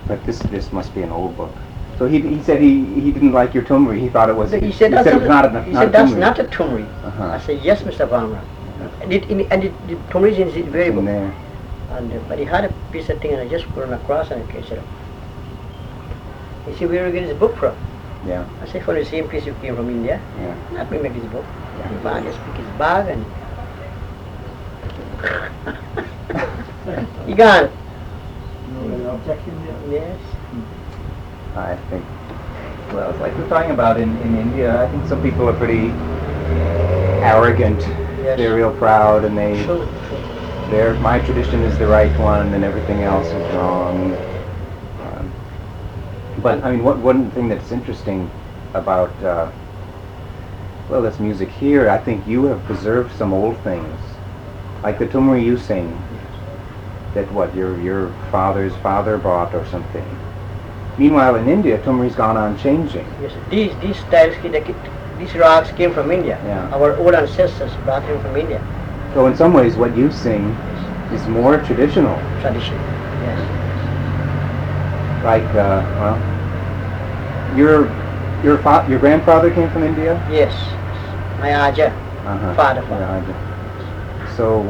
But this must be an old book. So he said he didn't like your tumri. He thought it was. He said, it was not a he said that's tumri. not a tumri. I said, yes, Mr. Bamra. And the tumri is very It's in book. there. And but he had a piece of thing, and I just put it across, and I said, he said, where are you getting this book from? Yeah. I said, from the same place you came from, India. Yeah. Let me make this book. Yeah. He found just pick his bag and he gone. No objection there? Yes. I think. Well, it's like we're talking about in India. I think some people are pretty arrogant. Yes. They're real proud, and they. True. My tradition is the right one, and everything else is wrong. But I mean, one thing that's interesting about this music here, I think you have preserved some old things, like the tumri you sing, that your father's father bought or something. Meanwhile, in India, tumri's gone on changing. Yes. These styles, these rags came from India. Yeah. Our old ancestors brought them from India. So in some ways, what you sing is more traditional. Tradition. Yes. Like, your grandfather came from India? Yes. My Aja. Father. Yeah, Aja. So,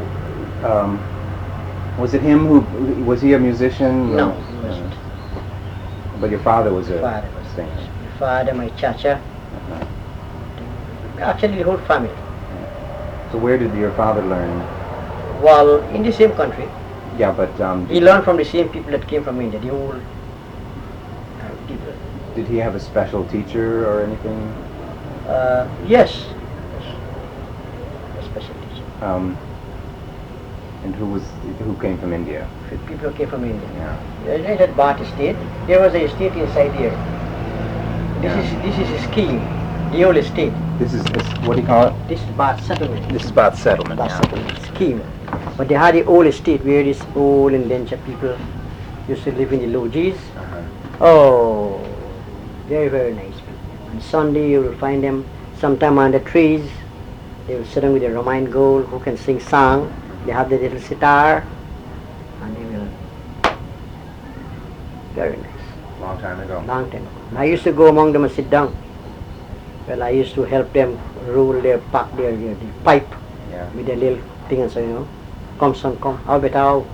was it him was he a musician? No, he wasn't. But your father was a Father was singer. My father, my chacha, actually the whole family. So where did your father learn? Well, in the same country. Yeah, but He learned from the same people that came from India, the old people. did he have a special teacher or anything? Yes. A special teacher. And who came from India? People who came from India. Yeah. They had bought a estate. There was a estate inside here. This is a scheme, the old estate. This is what do you call it? This is Bath settlement. This is Bath settlement. Bath settlement scheme. But they had the old estate where these old indentured people used to live in the lodges. Oh, very, very nice people. On Sunday you will find them sometime under trees. They will sit down with their Roman gold who can sing song. They have the little sitar and they will. Very nice. Long time ago. Long time ago. And I used to go among them and sit down. Well, I used to help them roll their pipe Yeah. with their little thing and so, come son, come, how better how.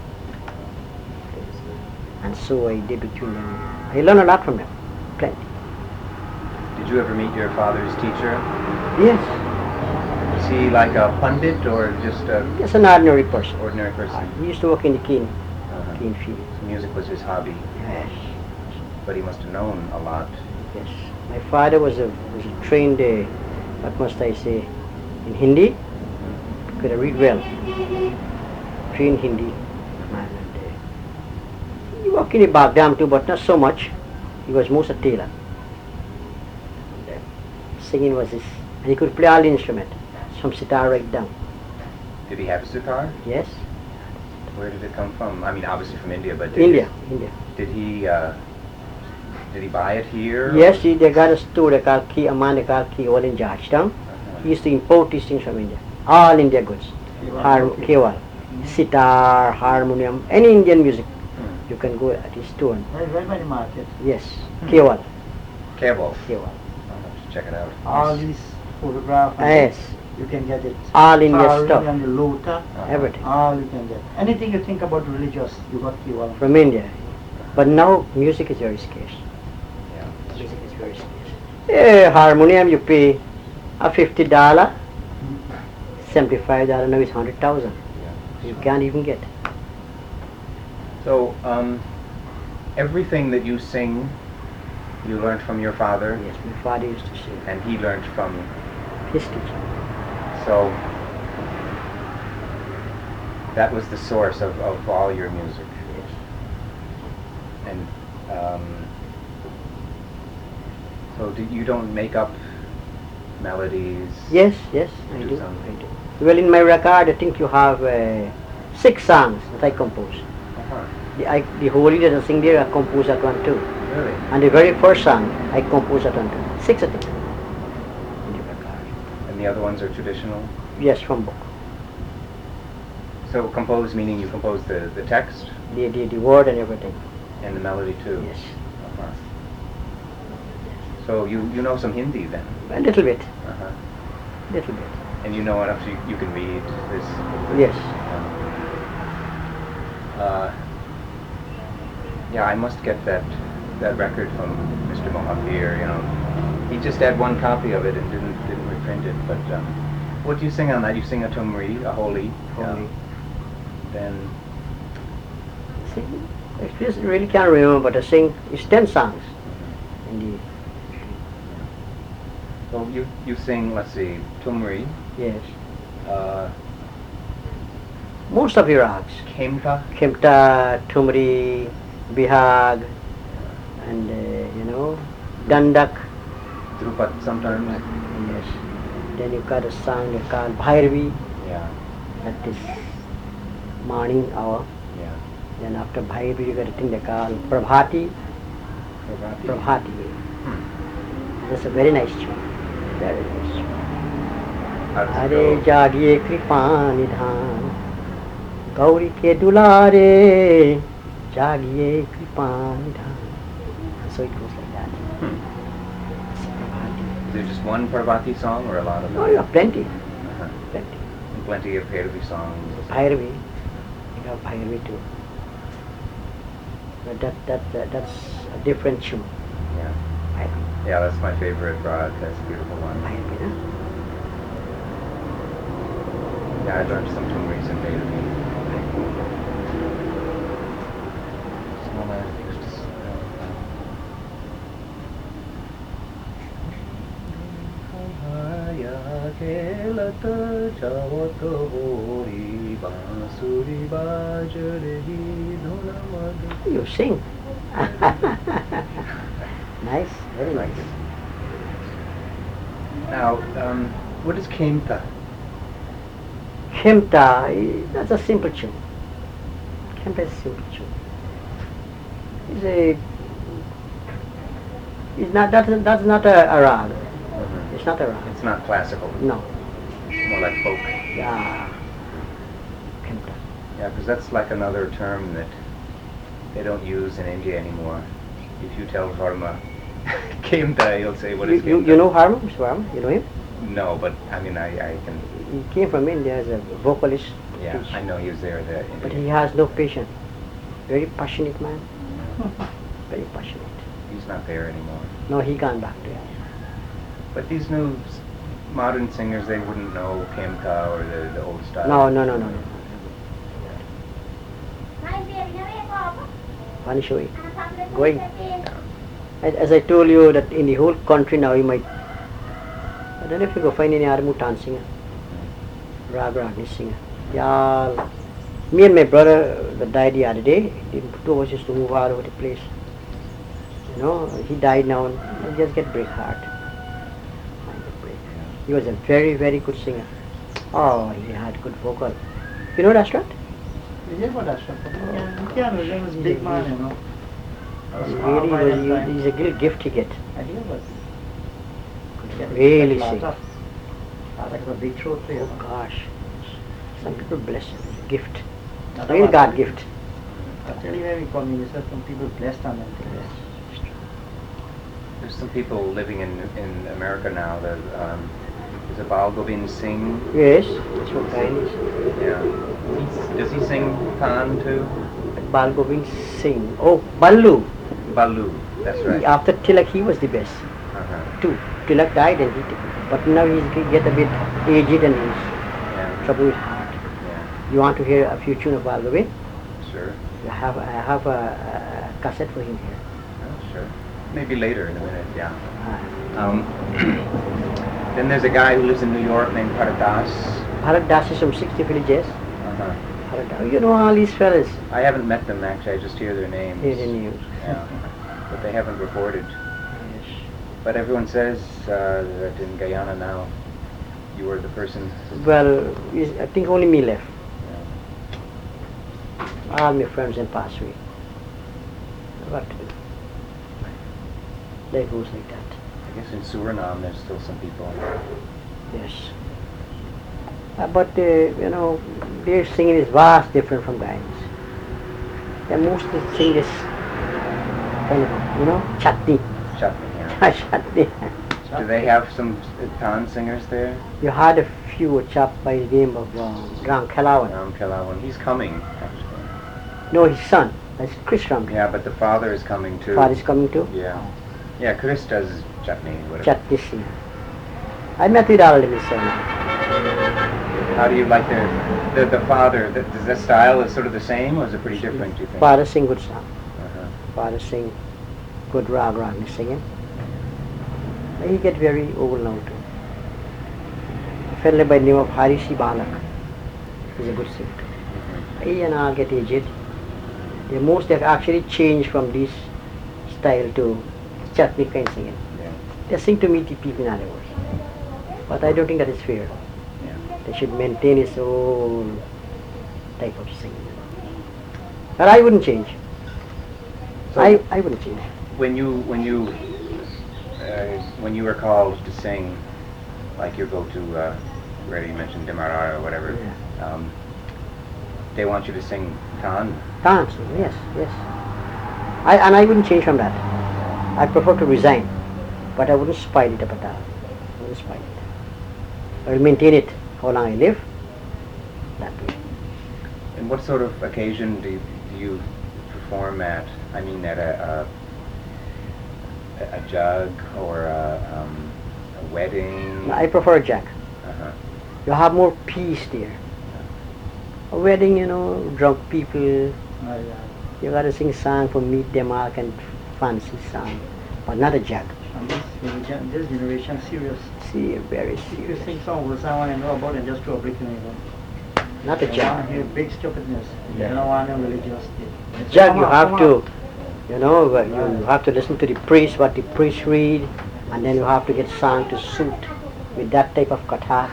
And so I did between them. I learned a lot from them, plenty. Did you ever meet your father's teacher? Yes, Was he like a pundit or just a just an ordinary person. ordinary person? He used to work in the cane field. So music was his hobby, Yes, but he must have known a lot. yes. My father was a trained, what must I say, in Hindi. Could read well. Trained Hindi man. And, he worked in the Baghdad too, but not so much. He was most a tailor. And, singing was his, and he could play all the instrument, from sitar right down. Did he have a sitar? Yes. Where did it come from? I mean, obviously from India, but India. Did he buy it here? Yes, they got a store they call Key, a man they call Key in Georgetown. He used to import these things from India. All India goods. Kewal, sitar, harmonium, any Indian music. You can go at his store. Right by the market. Yes, Kewal. Cable. Kewal. I'll have to check it out. All these photographs. Yes, You can get it. all India Sari stuff, and the lota. everything All you can get. Anything you think about religious, you got Kiwal. from India. But now music is very scarce. Yeah. Music is very scarce. Harmonium you pay a $50, $75 now is 100,000. You can't even get. So, everything that you sing, you learned from your father, Yes, my father used to sing. and he learned from. His teacher. So, that was the source of all your music. Yes. And so you don't make up melodies? Yes, yes, I Do do. some. I do. Well, in my record, I think you have 6 songs that I composed. Uh-huh. The holy that I sing there, I composed that one too. Really? And the very first song, I composed that one too. 6 of them. In the record. And the other ones are traditional? Yes, from book. So compose meaning you compose the text? The word and everything. And the melody too? Yes. Uh-huh. So you know some Hindi then? A little bit. Uh-huh. Little bit. And you know enough so you can read this? Yes. Yeah, I must get that record from Mr. Mohabir, you know. He just had one copy of it and didn't reprint it, but what do you sing on that? You sing a tumri, a holy. Holy. Then See, I just really can't remember, but I sing, it's 10 songs. Indeed. so you sing, let's see, tumri, Yes. Most of your rags. khemta, Khemta, Tumri, Bihag, and Dandak. drupat sometimes. Yes. Then you got a song called Bhairavi, Yeah, that is morning hour. yeah. Then after Bhairavi you got a thing they call Prabhati. Prabhati. That's a very nice tune. Very nice tune. How does it Hare go? jagiye kripa nidhan, Gauri ke dulare, jagiye kripa nidhan. So it goes like that. It's Prabhati. Is there just one Parvati song or a lot of them? Oh, yeah, plenty. Uh-huh. Plenty. And plenty of Bhairavi songs. Bhairavi. You have Bhairavi too. But that's a different tune. Yeah. Bhairavi. Yeah, that's my favorite rag. That's a beautiful one. Bhairavi, huh? Yeah, I learned some tumris in Bhairavi. You sing. Nice, very nice. Now, what is Khemta? Khemta, that's a simple tune. Khemta is a simple tune. That's not a rag. It's not a rag. It's not classical. No. More like folk. Yeah. Khemta. Yeah, because that's like another term that they don't use in India anymore. If you tell Varma Khemta, he'll say, what is Khemta? You know Harma, Mr. Harma? You know him? No, but I mean, I can. He came from India as a vocalist. Yeah, I know he was there. But he has no patience. Very passionate man. Very passionate. He's not there anymore. No, he gone back to India. But these new modern singers, they wouldn't know Khemta or the old style. No. Vanishoy. Going. As I told you that in the whole country now you might, I don't know if you go find any Armutan singer, Ragni singer. Yeah, me and my brother that died the other day, the two of us used to move all over the place. You know, he died now and I just get break heart. He was a very, very good singer. Oh, he had good vocal. You know Dasrat? He was a big man, you know. He's a great gift he get. And he was. Really sing. Like a big throat there. Oh gosh. Some people bless him. Gift. That Real was- God gift. I'll tell you where we come in, some people blessed on them. There's some people living in America now that is a Bal Gobind Singh. Yes, that's what Guyanese. Yeah. Does he sing Khan too? Bal Gobind Singh. Oh, Ballu. Balu. That's right. After Tilak, he was the best. Uh-huh. Too. Tilak died and but now he's get a bit aged and he's Yeah. trouble with heart. Yeah. You want to hear a few tunes of Bal Gobind? Sure. I have a cassette for him here. Oh, sure. Maybe later in a minute. Yeah. Uh, Then there's a guy who lives in New York named Paradas. Bharat Das is from 60 villages. Uh-huh. Bharat Das. You know all these fellas. I haven't met them actually. I just hear their names. Here in news. Yeah. But they haven't recorded. Yes. But everyone says that in Guyana now, you were the person. Well, I think only me left. Yeah. All my friends and passed away. But that goes like that. I guess in Suriname there's still some people. Yes. But their singing is vast different from Guyanese. And most of the singers You know, Chutney. Chutney, yeah. Chutney. Do they have some Tan singers there? You had a few, a chap by the name of Ram Khelawan. Ram Kelawan. He's coming, actually. No, his son. That's Chris Ram. Yeah, but the father is coming too. Father is coming too? Yeah. Yeah, Chris does Chutney, whatever. Chutney singer. I met with all of them, so How do you like the father? Does the style is sort of the same, or is it pretty different, do you think? Father sing good song. Uh-huh. Father sing good rag singing. He get very old now too. A fellow by the name of Harishi Balak. He's a good singer. He and all get aged. They've actually changed from this style to Chutney kind singing. Yeah. They sing to meet the people in other words. But I don't think that is fair. Yeah. They should maintain its own type of singing. But I wouldn't change. So I wouldn't change. when you were called to sing, like you go to where you mentioned Demarara or whatever, Yeah. they want you to sing Tan. Dance, yes, yes. I wouldn't change from that. I prefer to resign, but I wouldn't spoil it up at all. I wouldn't spoil it. I will maintain it how long I live. That way. And what sort of occasion do you perform at? I mean, at a jug or a wedding? I prefer a jug. Uh-huh. You have more peace there. A wedding, you know, drunk people. You gotta sing song for meet them all and fancy song, but not a jug. And this generation serious. See, very If you serious. sing song with someone I know about and just throw a brick in it. Not a I jug. want to hear big stupidness. Yeah. I don't want to religious. Jug, you have to, you know, you have to listen to the priest, what the priest read, and then you have to get song to suit with that type of katha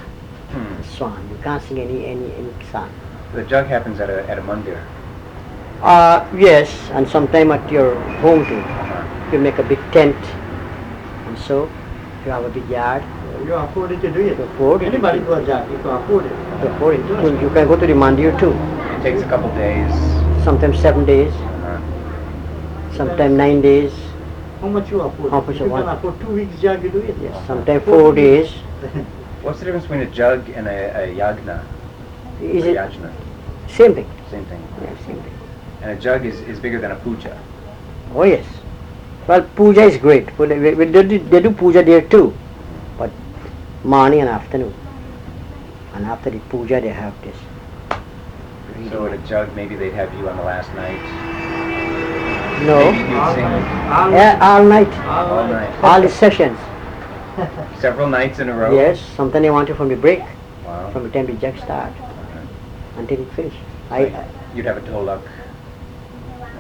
and so on. You can't sing any song. The jug happens at a mandir. Yes, and sometime at your home too. Uh-huh. You make a big tent, and so if you have a big yard, You afford it to do it. you afford it. Anybody go a job, you can afford it. You afford it. You can go to the mandir too. It takes a couple days. Sometimes 7 days, Uh-huh. sometimes 9 days. How much you afford? How much If you you want? can afford 2 weeks job, you do it. Yes, sometimes 4 days. What's the difference between a jug and a yagna? Is Or it yajna? same thing? Same thing. Yeah, same thing. And a jug is bigger than a puja. Oh yes. Well, puja is great. Well, they do puja there too, but morning and afternoon. And after the puja, they have this. So at a jug, maybe they'd have you on the last night. No, Maybe you'd sing yeah, all night, all night. all the sessions. Several nights in a row. Yes, sometimes they want you from the break, Wow. from the time the jug start Uh-huh. until it finish. You'd have a tolak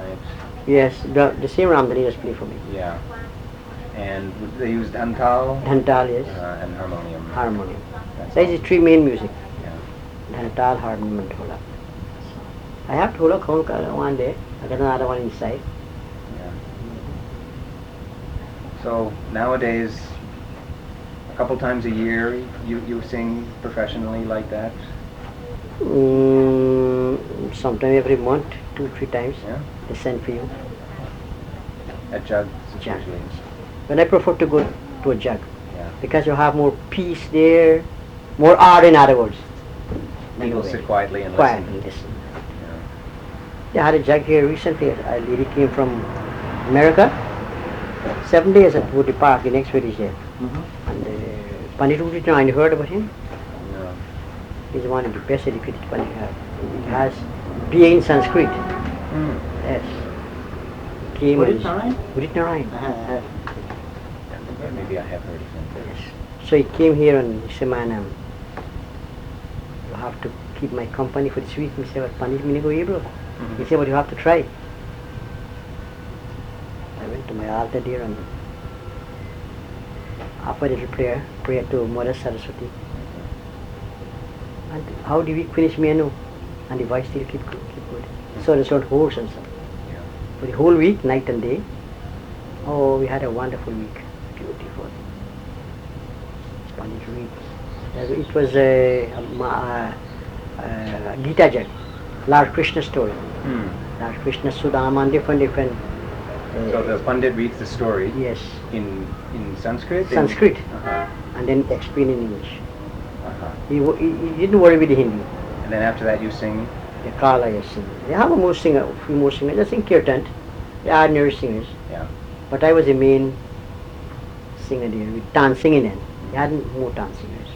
night. Yes, the same Ramdhani just play for me. Yeah. And they used antal Dhantal, yes, and harmonium. harmonium. That's That is the three main music. Yeah. Dhantal, harmonium, and dholak. I have dholak home one day. I got another one inside. Yeah. So nowadays, a couple times a year, you sing professionally like that? Sometime every month, 2-3 times. Yeah. They send for you. At jugs, Jug. usually. But I prefer to go to a jug Yeah. because you have more peace there, more art in other words. People sit quietly and Quiet listen. and listen. Yeah. They had a jug here recently. A lady came from America. 7 days at Woody Park, the next village there. And Pandit Uditna, you heard about him? No. He's one of the best educated Pandit. He has BA in Sanskrit. Mm. Yes. He came Udit and- Narayan? Udit Narayan. Yeah, maybe I have heard of him. Yes. So he came here and he said, man, you have to keep my company for this week. He said, but Pandit Minigo Ebro. He said, but you have to try. I went to my altar there and offered a little prayer to Mother Saraswati. And how do we finish menu? And the voice still keep good. So it's not hoarse and stuff. Yeah. For the whole week, night and day. Oh, we had a wonderful week. Beautiful. Pandit week. It was a Gita Jag, Lord Krishna story. Hmm. Lord Krishna, Sudama, and different So the Pandit reads the story Yes. in Sanskrit? Sanskrit. Uh-huh. And then explain in English. Uh-huh. He didn't worry with the Hindi. And then after that you sing? The Kala is singing. They have a few more singers. They sing kirtan. They are ordinary singers. Yeah. But I was the main singer there with dancing in it. They had more dance singers.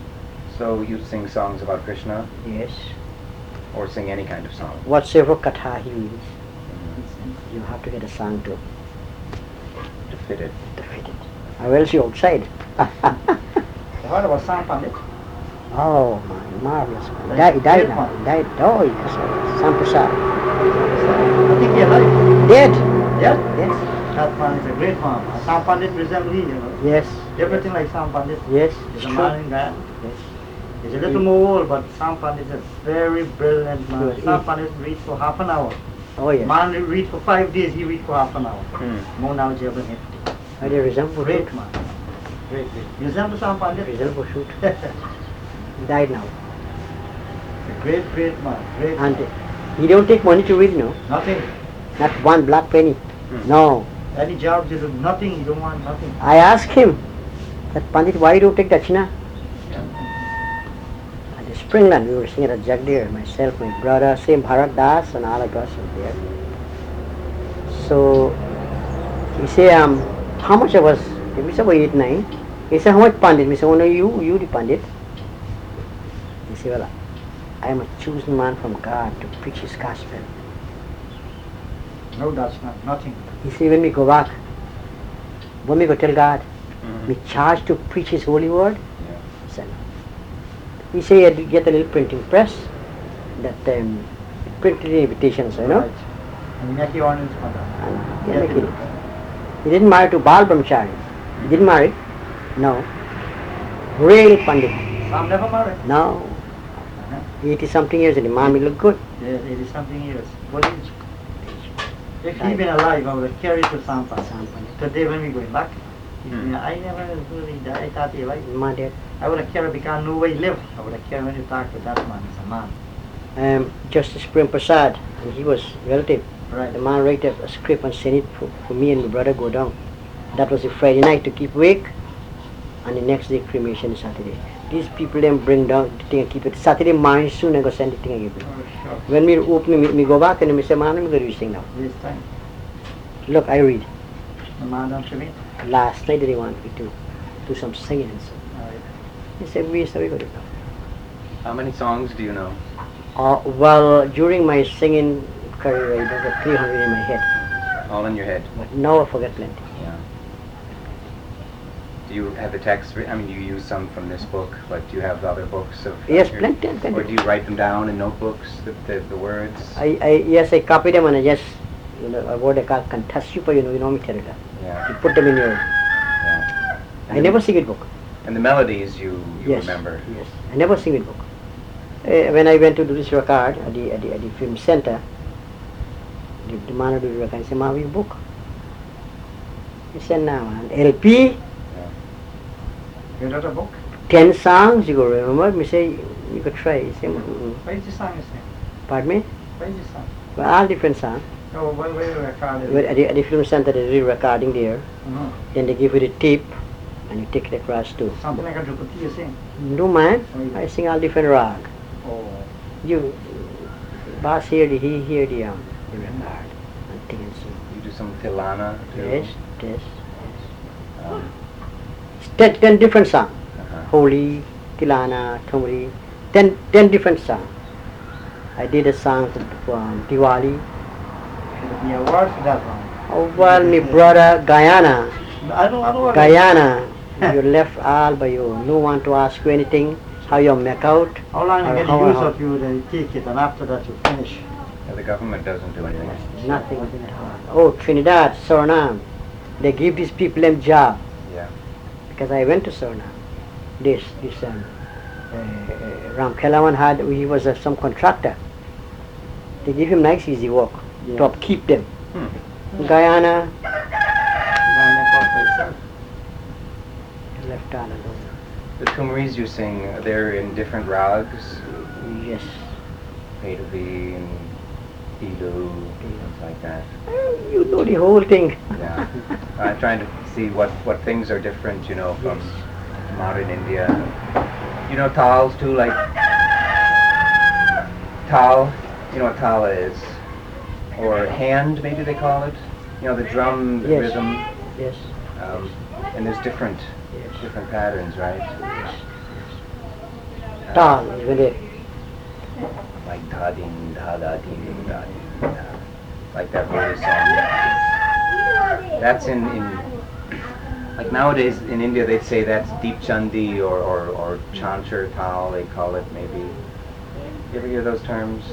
So you sing songs about Krishna? Yes. Or sing any kind of song? Whatsoever katha he reads, Mm-hmm. you have to get a song to Fit it. fit it. Or else you're outside. I heard about Sam Pandit. Oh, marvelous. He died now. He died. Oh, yes. Sampasar. I think he alive. Dead. Yeah? Yes. That man is a great man. Sam Pandit resembles you know. Yes. Everything like Sam Pandit. Yes. He's It's a true. man in Guyana. Yes. He's a little more old, but Sam Pandit is a very brilliant man. Good. Sam Pandit reads for half an hour. Oh, yes. Man reads for 5 days, he reads for half an hour. Hmm. More now Jebel Hefti. I did resemble Great shoot. man. Great. You resemble Sam Pandit? Resemble shoot. He died now. Great man. Great And man. he don't take money to read, no. Nothing. Not one black penny. Hmm. No. Any job you do, nothing, you don't want nothing. I asked him, that Pandit, why you don't take Dachina? At the Springland, we were singing at Jagdir, myself, my brother, same Bharat Das, and all of us were there. So, he said, how much I was? We said, about 8, 9. He said, how much Pandit? We said, oh no, you the Pandit. He said, well, I am a chosen man from God to preach his gospel. No Dutch, nothing. He said, when we go back, when we go tell God, Mhm. we charge to preach his holy word. Yeah. He said, he said he had to get a little printing press that printed the invitations, you know. Right. And make your ornaments for that. And he make it. He didn't marry to Bal Brahmachari. He didn't marry. No. Real Pandit. Sam never married. No. Uh-huh. 80 something years and the man will look good. Yes, 80 something years. What age? If he'd been alive, I would have carried to Sam Pandit. Sam Pandit. Today when we going back, Hmm. I never really died. I thought he alive. My dad. I would have carried because I knew where he lived. I would have carried when you talk with that man. He's a man. Justice Prem Prasad, and he was relative. Right. The man wrote a script and sent it for me and my brother go down. That was a Friday night to keep awake, and the next day cremation is Saturday. These people then bring down the thing and keep it. Saturday morning soon I go send the thing and give it. Oh, sure. When we open, we go back and we say, man, I'm going to read thing now. This time. Look, I read. The man don't you mean? Last night they want me to do some singing and so. Right. He said, we said we got it now. How many songs do you know? Well, during my singing career, I got 300 in my head. All in your head? But now I forget plenty. Yeah. Do you have the text? I mean, you use some from this book, but do you have the other books of? Yes, your- plenty. Or do you write them down in notebooks? The words. Yes, I copy them and I just, what they call Kantashupa, you know me tell it. Yeah. You put them in your, Yeah. I never sing it book. And the melodies you Yes, remember. yes, I never sing it book. When I went to do this record at the film center, the man who did the record, he said, "Ma, we book." He said, "No, man, LP, Yeah. You wrote a book? 10 songs, you go remember?" Me say, "You could try." He said, What is the song is name? "Pardon me?" What is the song? Well, all different songs. No, where you recorded But it? at the film center, they do recording there. Mhm. Then they give you the tape, and you take it across too. Something like a Drupati you sing. No man, Oh, I sing all different rag. Oh. You, boss hear he hear the record, and thing and sing. You do some Tilana too. Yes, yes. Um, 10 different songs. uh-huh. Holy, Tilana, Tumri, 10 different songs. I did a song for Diwali. Should be a word for that one. Oh, well, my brother, Guyana. I don't know. Guyana, you left all by you. No one to ask you anything, how you make out. How long you or get how- use how- of you, they take it, and after that you finish. Yeah, the government doesn't do anything. Nothing. Oh, Trinidad, Suriname. They give these people them job. Yeah. Because I went to Suriname. This Ram Kelawan had, he was some contractor. They give him nice easy work Yeah. to upkeep them. Hmm. Guyana, And then for myself. left all alone. The Tumris you sing, they're in different rags. Yes. Petavi and Idu, things like that. You know the whole thing. Yeah. I'm trying to see what things are different, you know, from modern India. You know tals too, like tal, you know what tal is? Or hand, maybe they call it. You know, the drum, the Yes. rhythm. Yes. And there's different patterns, right? Tal is with it. Like da-din, da-da-din, da-din, da. Like that Buddhist song. That's in like nowadays in India they'd say that's Deep Chandi or Chanchar Tal, they call it maybe. You ever hear those terms?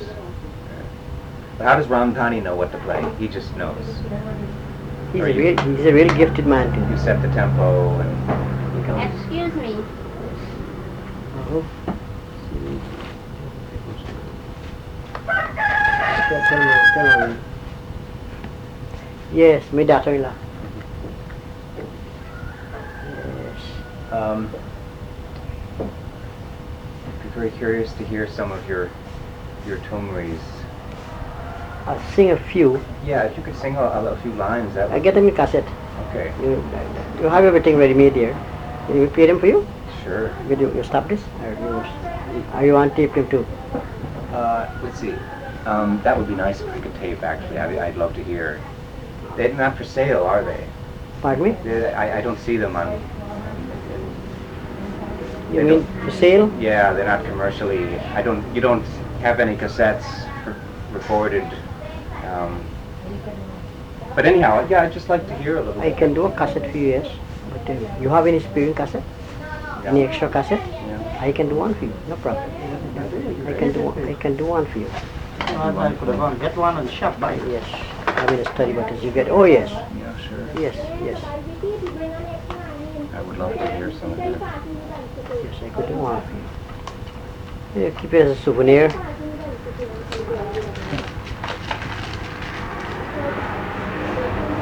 But how does Ramdhani know what to play? He just knows. He's a real gifted man too. You set the tempo and he comes. Excuse me. Yes, my daughter-in-law. Yes. I'd be very curious to hear some of your tumris. I'll sing a few. Yeah, if you could sing a few lines, that I would. get them in cassette. Okay. You have everything ready made here. Can we play them for you? Sure. You stop this? Or you want tape them too? Let's see. That would be nice if we could tape. Actually, I'd love to hear. They're not for sale, are they? Pardon me? I don't see them on. You mean for sale? Yeah, they're not commercially. You don't have any cassettes recorded. But anyhow, yeah, I'd just like to hear a little. I can do a cassette for you, yes. But you have any spare cassette? Yeah. Any extra cassette? Yeah. I can do one for you, no problem. I can do one for you. I could have gone get one and shop by it. Yes. I'm in a study, but as you get, oh yes. Yeah, sure. Yes, yes. I would love to hear some of that. Yes, I could do one for you. Yeah, keep it as a souvenir.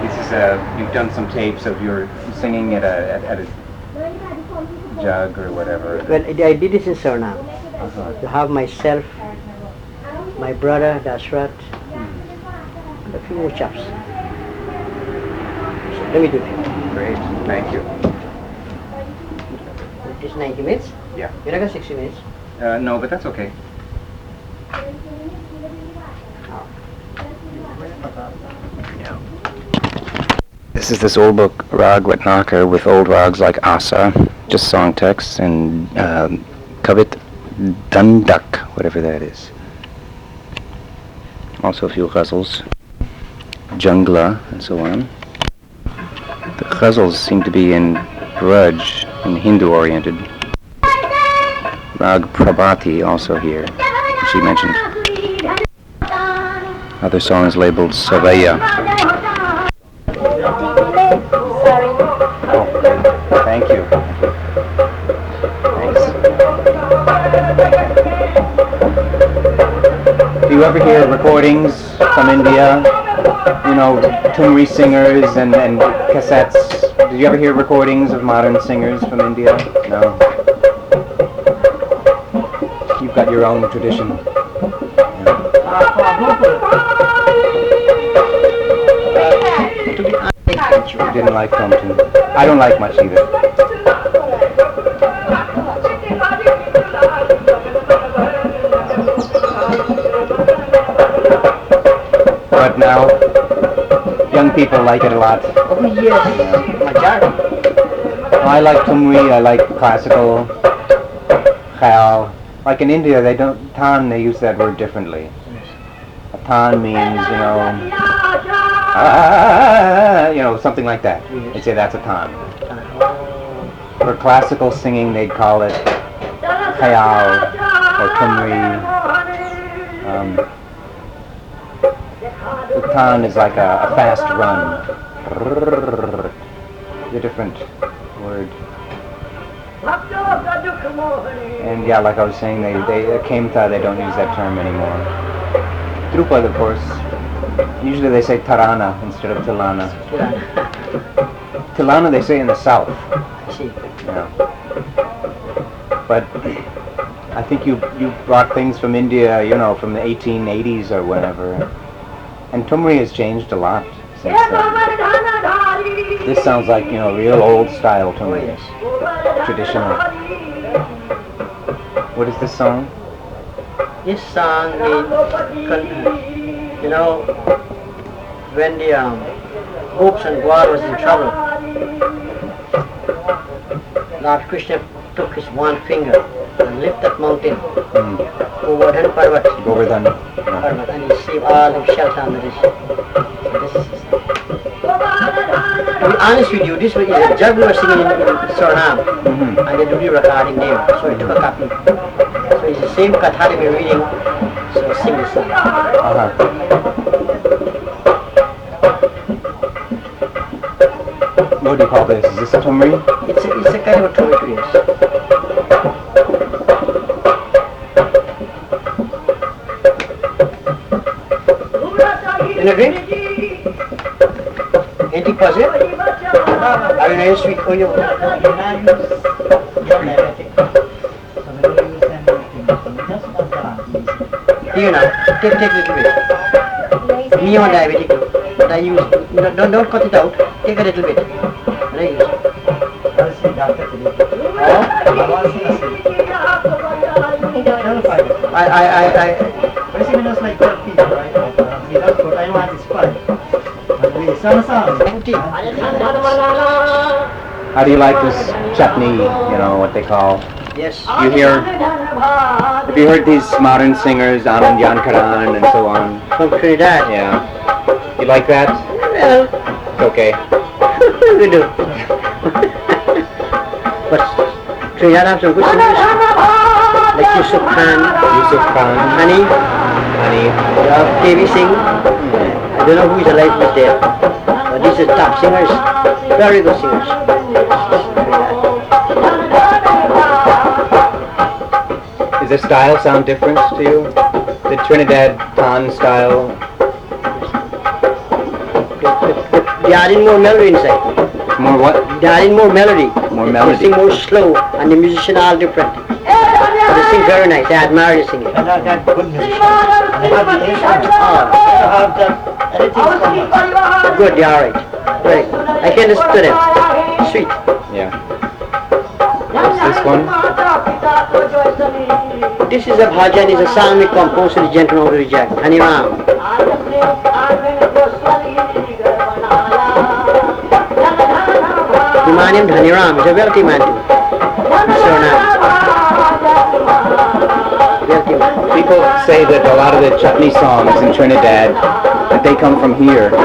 This is you've done some tapes of your singing at a jug or whatever. Well, I did this in Suriname. Uh-huh. You have myself, my brother, Dasrat, and a few more chaps. So let me do it. Great, thank you. It is 90 minutes. Yeah. You got 60 minutes. No, but that's okay. Yeah. This is this old book, Rag Watnakar, with old rags like Asa, just song texts, and Kavit Dandak, whatever that is. Also a few ghazals, Jungla, and so on. The ghazals seem to be in Braj, and Hindu-oriented. Rag Prabhati also here, she mentioned. Other songs labeled Savaya. Oh, thank you. Thanks. Do you ever hear recordings from India? You know, Tumri singers and cassettes. Did you ever hear recordings of modern singers from India? No. You've got your own tradition. You didn't like Compton. I don't like much either. But now, young people like it a lot. Oh yes, majority. I like Tumri, I like classical, khayal. Like in India, they don't, tan, they use that word differently. A tan means, something like that. They'd say that's a tan. For classical singing, they'd call it khayal or tumri. The tan is like a fast run. It's a different word. And yeah, like I was saying, they Kemta, they don't use that term anymore. Drupad, of course. Usually they say Tarana instead of Tilana. Tilana they say in the south. I see. Yeah. But I think you brought things from India, from the 1880s or whenever. And Tumri has changed a lot since then. This sounds like, real old style Tumri. Yes. Traditional. What is this song? This song is, when the Hopes and Gwar was in trouble, Lord Krishna took his one finger and lifted that mountain, Govardhan Parvat. Govardhan. Parvat, and he saved all of shelter under this. So this is his song. To be honest with you, this was a juggler singing in Suriname, and they do the recording there, so I took a copy. So it's the same Kathari we're reading, so I sing this song. What do you call this? Is this a Tumri? It's a kind of a Tumri, yes. In a drink? 80%? Are you nice sweet? Oh, you? You know, take a little bit. Me on diabetic, but I use, don't cut it out, take a little bit. And I use it. Like 12 people, right? That's what I want is fun. How do you like this chutney, what they call? Yes. Have you heard these modern singers, Anand Yankaran and so on? From Trinidad? Yeah. You like that? Well, It's okay. we do. But Trinidad have some good singers, like Yusuf Khan, Honey, KV Singh. I don't know who is alive with them, but these are top singers, very good singers. Does the style sound different to you? The Trinidad Tan style? They are in more melody inside. More what? They are in more melody. More melody. They sing more slow, and the musicians are all different. But they sing very nice. I admire the singing. And they're good musicians. And they have the instruments. They have anything from us. Good, they are right. Very good. I can listen to them. Sweet. Yeah. What's this one? This is a bhajan, is a song we composed to the gentleman of the Reject, Haniram. The man named Haniram is a wealthy man too. Wealthy man. People say that a lot of the chutney songs in Trinidad, that they come from here. So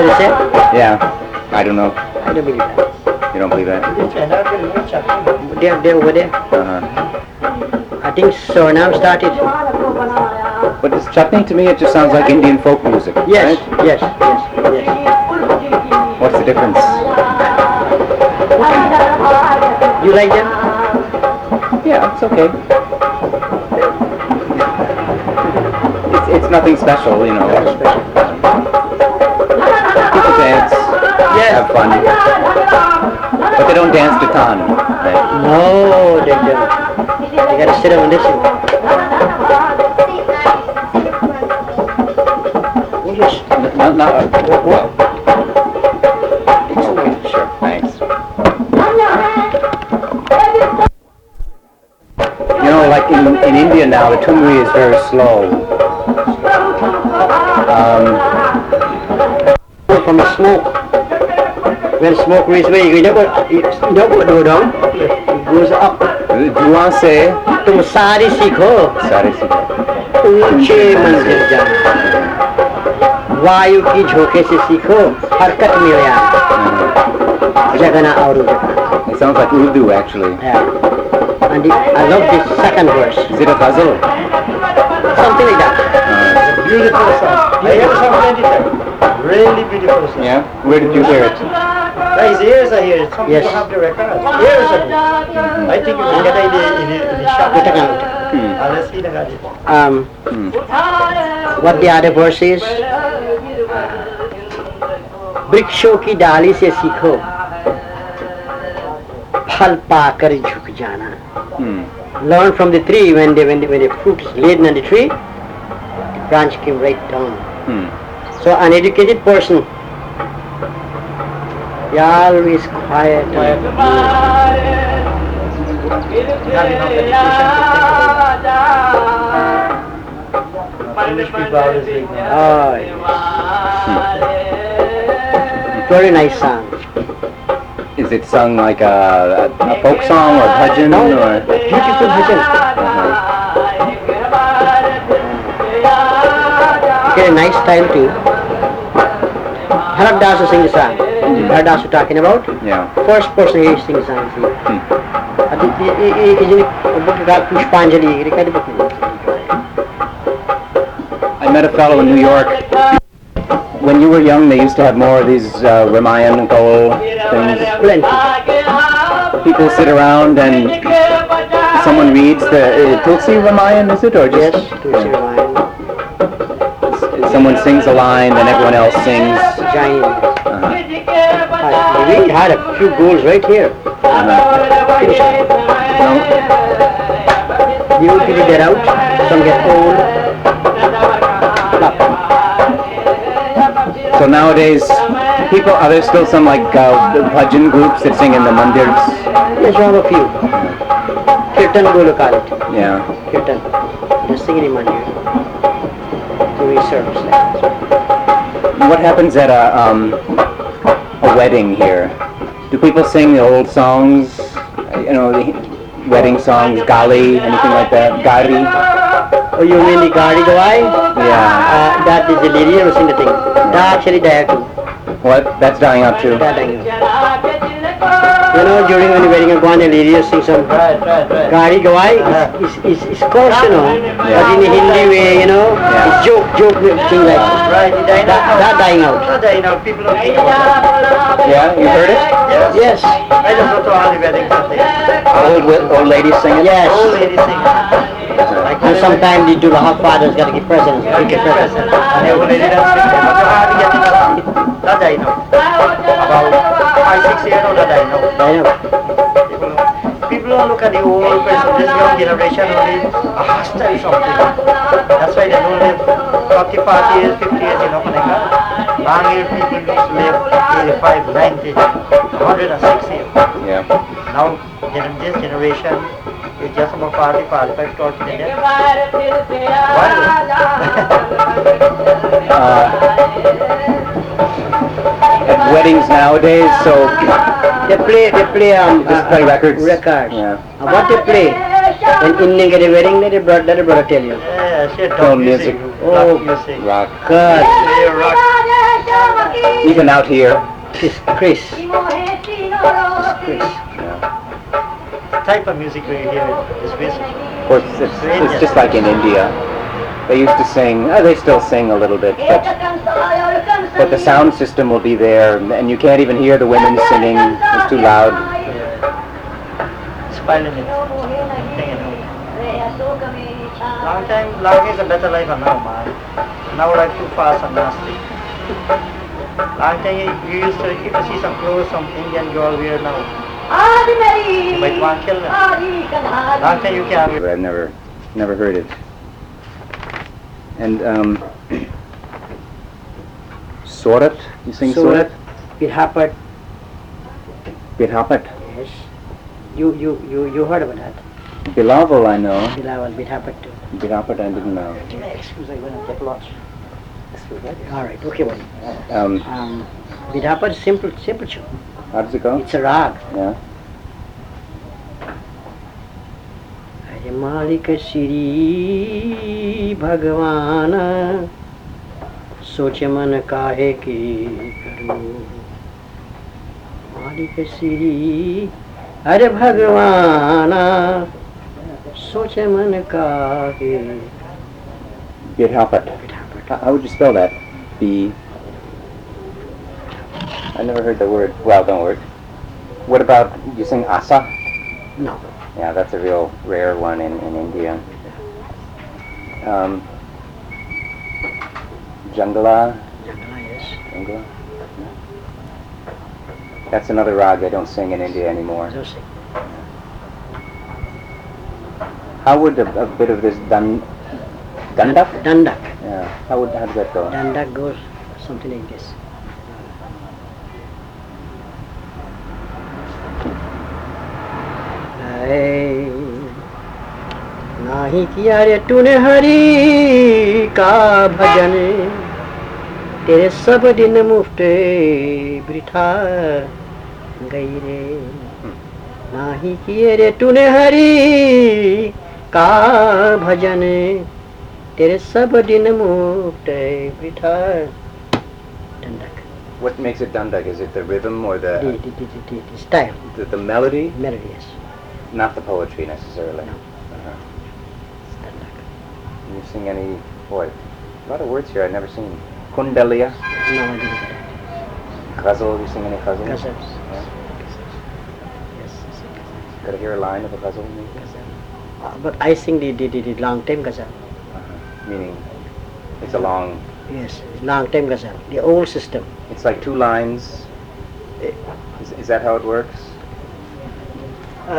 they say? Yeah. I don't know. I don't believe that. You don't believe that? They're over there. I think Suriname started. But this chutney, to me, it just sounds like Indian folk music. Yes, right? yes. What's the difference? You like them? Yeah, it's okay. It's nothing special, Nothing special. People dance, have fun. But they don't dance to tan, right? No, they don't. They gotta sit down and listen. Oh, yes. Well. Sure, thanks. Like in India now, the tumri is very slow. From the smoke. When smoke reaches where you never go down. It goes up. धुआं से तुम सारी सीखो ऊंचे मंजिल जाना वायु की झोंके से सीखो हरकत में आया जगना और जगना. It sounds like Urdu actually. Yeah. And I love this second verse. Is it a ghazal? Something like that. Beautiful song. I hear the song many times. Really beautiful song. Yeah? Where did you hear it? His ears I hear it. Some Yes. people have the records. Years ago. I think you can get it in the shop. Unless he got it. What the other verse is? वृक्षों की डाली से सीखो फल पाकर झुक जाना. Learn from the tree when the fruit is laden on the tree, the branch came right down So uneducated person, they are always quiet. Foolish people always think, Oh, yes. Very nice song. Is it sung like a folk song or bhajan No, or? beautiful bhajan. Get a nice style too. Bharat Das sing the song. Bharat Das you're talking about? Yeah. First person he sings the song. Isn't it a book called Pushpanjali? I met a fellow in New York. When you were young, they used to have more of these Ramayan goal things. Plenty. People sit around and someone reads the Tulsi Ramayan, is it, or Yes, just Tulsi Ramayan. someone sings a line, then everyone else sings. Giant. Uh-huh. We had a few goals right here. Finish it. The old people get out, some get old. Flop. So nowadays, are there still some like bhajan groups that sing in the mandirs? Yes, we have a few. Kirtan Golu call it. Yeah. Kirtan. Just sing in mandir. Doing service. What happens at a wedding here? Do people sing the old songs? You know, the wedding songs, gali, anything like that? Gari? Oh, you mean the Gadi Gawai? Yeah. That is the lady who sing the thing. That actually died too. What? That's dying out too? That dying out. You know, during when the wedding of Gandhi, the lady sing some Gadi Gawai. It's coarse, you know. But in a Hindi way, you know, it's joke thing like that. right, That dying out. Not dying out, people don't think about it. Yeah, you heard it? Yes. I just go to all the weddings and things. Old ladies sing it? Yes. Old ladies sing. And sometimes the Dulaha fathers got to give presents. Get presents. And the old lady does sing. But you hardly get that dying out. About 5-6 years old, that dying out. I know. People don't look at the old person, this young generation only a hostile something. That's why they don't live 40, 40 years, 50 years, you know, long-haired people used to live 85, 90, 106 years. Yeah. Now, this generation is just about 40, 45 towards the death. At weddings nowadays, so They play just play records. records. Yeah. And what they play? When Indian get a wedding, let the brother tell you. Yeah, shit, Film dub music, music. Oh, rock music. Rock. God, Play rock. Even out here. Chris. Chris. The type of music we hear is music. Of course, it's just like in India. They used to sing, they still sing a little bit, but the sound system will be there, and you can't even hear the women singing. It's too loud. Spoiling it. Singing it. Long is a better life than now, man. Now life too fast and nasty. Long time you used to see some clothes some Indian girl wear now. You might want to kill them. Long time you can't wear. But I've never heard it. And Surat, you sing Surat? Birhapat. Birhapat. Yes. You heard about that? Bilawal I know. Bilawal, Birhapat too. Birhapat I didn't know. Excuse me, I'm going to get lost. All right, okay, buddy. Birhapat is simple tune. How does it go? It's a rag. Yeah. Hare Malik Shri Bhagavana Soch man kahe ki karu Malik Shri Hare Bhagavana Soch man kahe Birhapat. How would you spell that? I never heard the word. Well, don't worry. What about, you sing Asa? No. Yeah, that's a real rare one in India. Jangala? Jangala, yes. Jangala? No. That's another rag they don't sing in India anymore. Don't sing. How would a bit of this Dandak? Dandak. Yeah. How does that go? Dandak goes something like this. नाही किया रे तूने हरि का भजन तेरे सब दिन मुफ्ते बिठा गई रे नाही किए रे तूने हरि का भजन तेरे सब दिन मुफ्ते बिठा Dandak. What makes it dandak? Is it the rhythm or the style? The melody? Melody, yes. Not the poetry necessarily. No. Uh-huh. Dandak. Can you sing any, boy, a lot of words here I've never seen. Kundalia? No, I didn't get that. Ghazal, you sing any ghazal? Ghazals. Yeah. Yes, I sing ghazals. Could I hear a line of a ghazal maybe? Ghazal. But I sing the long time ghazal. Uh-huh. Meaning, it's a long... Yes, long time ghazal. The old system. It's like 2 lines. Is that how it works?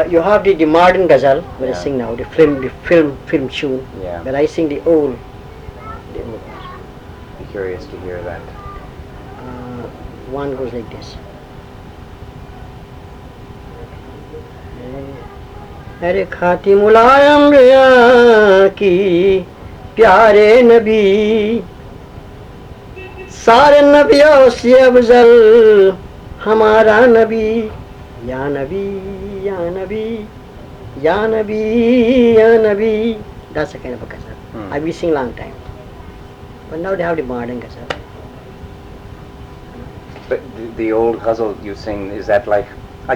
You have the modern ghazal, what I Yeah. sing now, the film tune. Yeah. But I sing the old. Be curious to hear that. One goes like this. अरे खाती मुलायम रिया की प्यारे नबी सारे नबियों से अफजल हमारा नबी या नबी या नबी या नबी या नबी. That's the kind of a ghazal. I've been singing long time. But now they have the modern ghazal. But the old ghazal you sing, is that like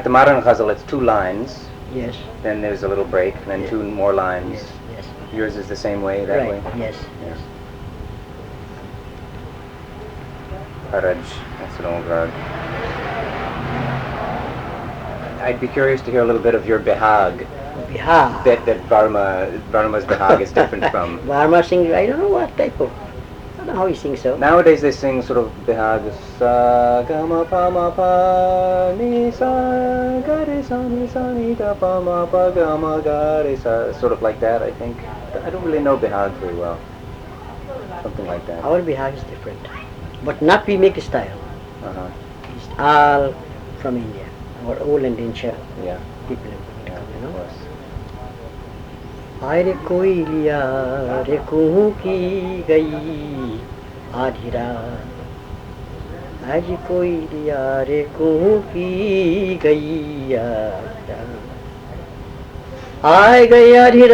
the modern ghazal, it's 2 lines, Yes. then there's a little break, and then Yeah. 2 more lines. Yes. Yes. Yours is the same way, that Right. way? Yes. Yes. Haraj, that's an old word. I'd be curious to hear a little bit of your behag. Bihar. That Varma's behag is different from. Varma sings, I don't know what type of, I don't know how he sings so. Nowadays they sing sort of behag, sa ga ma pa ni sa ga re sa ni da pa ma pa ga ma ga re sa, sort of like that, I think. I don't really know behag very well. Something like that. Our Bihar is different. But not we make style. Uh-huh. It's all from India. Our old Indian Yeah. people, Yeah, you of know. course. आय रे कोई लिया रे कुहू की गई आधी रात आज कोई लिया रे कुहू की गई आधी रात आय गई आधी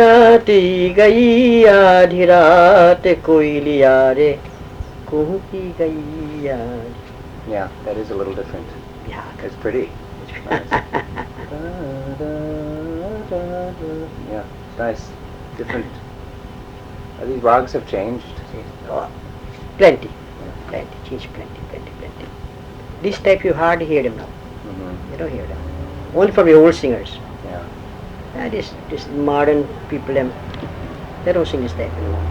रात कोई लिया रे कुहू की गई आधी. Yeah, that is a little different. Yeah. It's pretty. Nice. Yeah, it's nice. Different. These rags have changed. Oh, plenty, change plenty. This type you hardly hear them now. Mm-hmm. You don't hear them. Only from the old singers. Yeah. And this modern people, they don't sing this type anymore.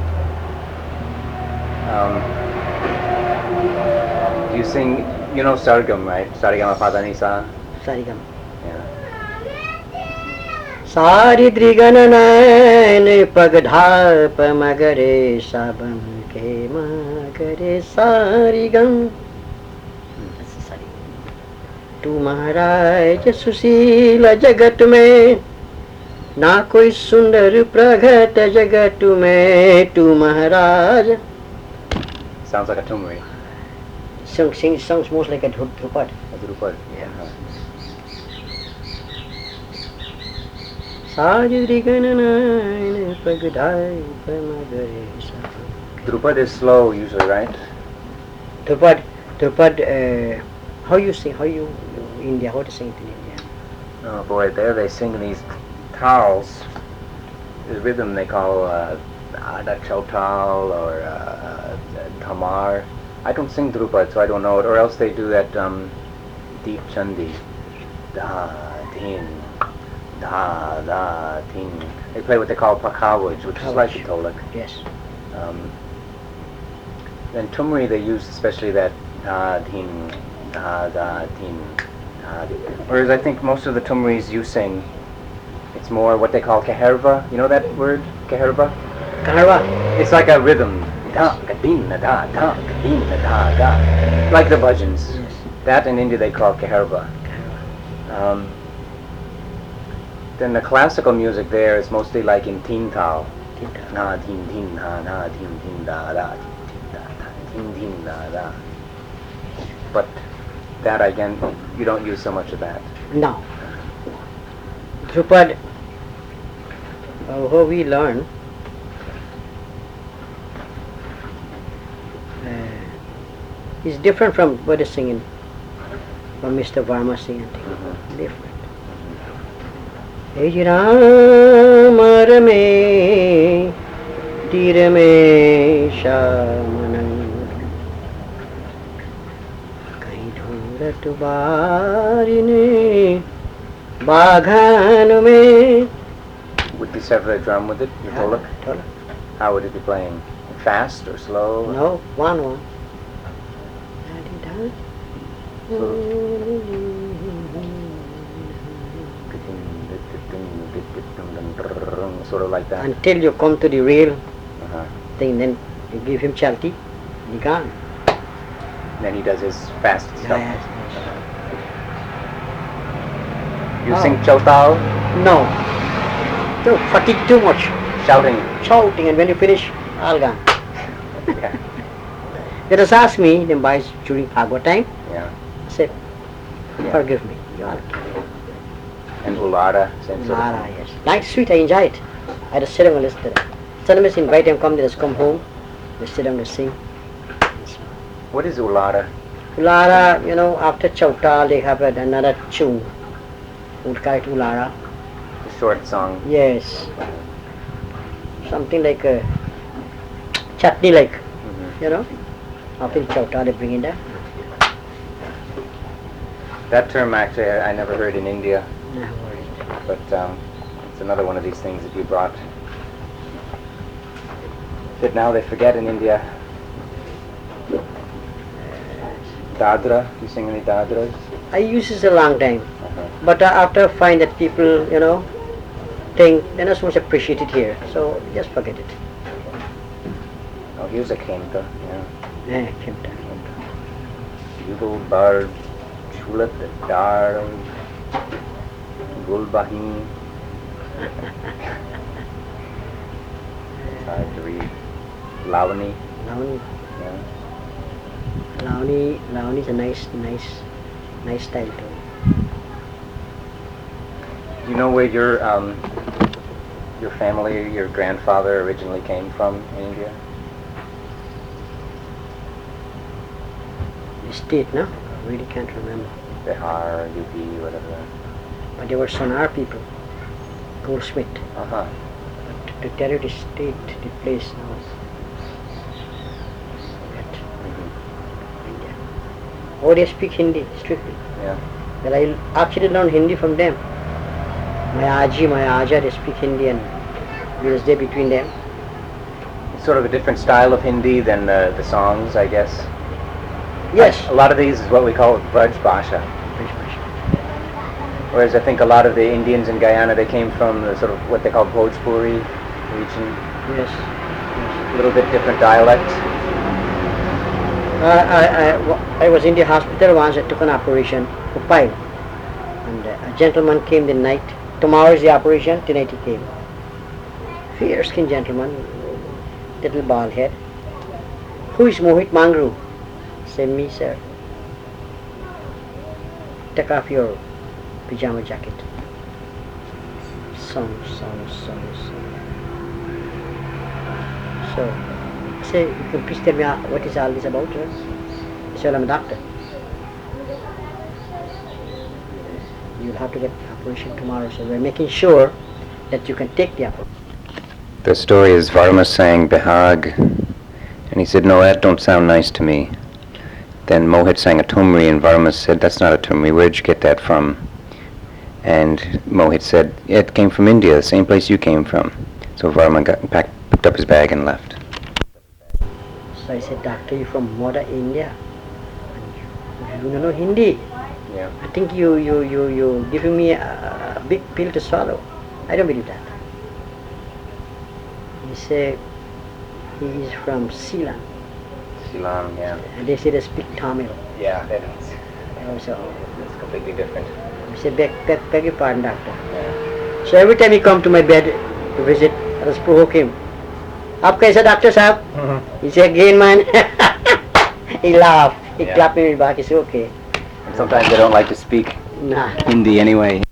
You sing, you know Sargam, right? Sarigama Padanisa. Sarigam. Yeah. सारी द्रिगणनयन पगधाप मगरे साबन के Magare सारिगम. That's the sarigam. तू महाराज सुशील जगत में ना कोई सुंदर प्रगट जगत में तू महाराज. Sounds like a tumri. Sounds most like a Drupad. A Drupad. Yeah. सारी गणनायन पगधाप मगरे साबन. Drupad is slow usually, right? Drupad, how you sing, India, how to sing it in India? Oh boy, there they sing these tals. The rhythm they call Ada Chautal or Dhamar. I don't sing Drupad, so I don't know it. Or else they do that deep chandi. Da, din, da, da, din. They play what they call pakawaj, which is like the tolak. Yes. Then Tumri they use especially that da, din, da, da, din, da, din. Whereas I think most of the Tumris you sing, it's more what they call kaherva. You know that word, kaherva? Kaharwa. It's like a rhythm. Da, ga, din, da, da, ga, din, da, da. Like the bhajans. Yes. That in India they call kaharwa. Then the classical music there is mostly like in teen tal. Tinta. Na, tin, tin, na, tin, tin, da, da, tin, tin, da, da, tin, tin, da, da. But that again, you don't use so much of that. Now, Drupad, how we learn, is different from what is singing, from Mr. Varma singing. Different. Hey Ram Rame Tirame Shamanang Kahin Dhurat Barine Baghan Me. Would you sever the drum with it, your tolak? Tolak. How would it be playing? Fast or slow? No, one. Sort of like that. Until you come to the real Uh-huh. thing, then you give him chalti, he gone. Then he does his fast stuff. Yes. You Oh. sing chautal, No, no, fatigue too much, shouting. shouting, and when you finish, all gone. Yeah. Let us ask me, then by during Bhagavad time, Yeah. I said, Yeah. forgive me. You are And ulada, same sort of Mara, thing. yes. Nice, sweet, I enjoy it. I had to sit down and listen to that. Sometimes invite them, come, they just come home, they sit down and sing. What is ulada? Ulara, after Chautal, they have another tune. We'll call it Ulara. A short song. Yes. Something like a chutney, like, After the Chautal, they bring in that. That term actually I never heard in India, No worries. but it's another one of these things that you brought that now they forget in India. Dadra, do you sing any dadras? I use this a long time, Uh-huh. but after I find that people, think they're not so much appreciated here, so just forget it. Oh, here's a kenta, yeah. Kenta. Yugo bar chulat dar gulbahin. It's hard to read. Lavani, Lavani. yeah. Lavani is a nice style too. Do you know where your family, your grandfather originally came from in India? The state, no? I really can't remember. Bihar, UP, whatever. But they were Sonar people, goldsmith. Uh-huh. But to tell you the state, the place, no. But India. Oh, they speak Hindi strictly. Yeah. Well, I actually learned Hindi from them. My Aji, my Aja, they speak Hindi, and we was there between them. It's sort of a different style of Hindi than the songs, I guess. Yes. A lot of these is what we call Braj Bhasha. Whereas I think a lot of the Indians in Guyana, they came from the sort of what they call Bhojpuri region. Yes. A little bit different dialect. I was in the hospital once. I took an operation for pipe, and a gentleman came the night. Tomorrow is the operation. Tonight he came. Fair-skinned gentleman, little bald head. Who is Mohit Mangru? Said, me, sir. Take off your pyjama jacket. Song. So, I say, you can please tell me what is all this about? I said, I'm a doctor. You'll have to get operation tomorrow, so we're making sure that you can take the operation. The story is Varma sang Behag, and he said, no, that don't sound nice to me. Then Mohit sang a Tumri, and Varma said, that's not a Tumri, where'd you get that from? And Mohit said, it came from India, the same place you came from. So Varma picked up his bag and left. So I said, doctor, you're from Moda, India. And you don't know Hindi. Yeah. I think you giving me a big pill to swallow. I don't believe that. He said, He is from Ceylon. Ceylon, yeah. And they say they speak Tamil. Yeah, that's Also, completely different. I say, beg your pardon, doctor. Yeah. So every time he come to my bed to visit, I just provoke him. Aap kaisa, doctor sahab? He say, again, man. He laugh. He Yeah. clap me back. He say, okay. Sometimes they don't like to speak Nah. Hindi anyway.